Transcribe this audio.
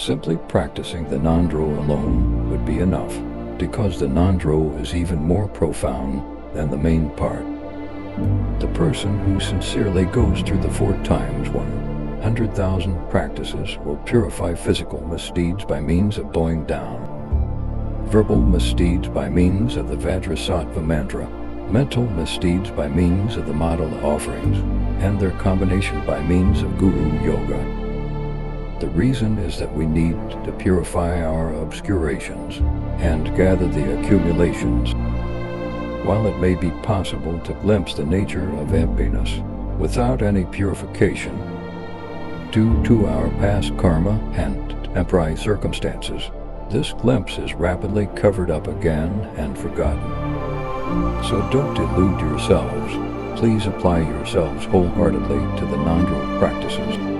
Simply practicing the ngondro alone would be enough, because the ngondro is even more profound than the main part. The person who sincerely goes through the 4 times 100,000 practices will purify physical misdeeds by means of bowing down, verbal misdeeds by means of the Vajrasattva mantra, mental misdeeds by means of the mandala offerings, and their combination by means of guru yoga. The reason is that we need to purify our obscurations and gather the accumulations. While it may be possible to glimpse the nature of emptiness without any purification, due to our past karma and temporuy circumstances, this glimpse is rapidly covered up again and forgotten. So don't delude yourselves. Please apply yourselves wholeheartedly to the ngondro practices.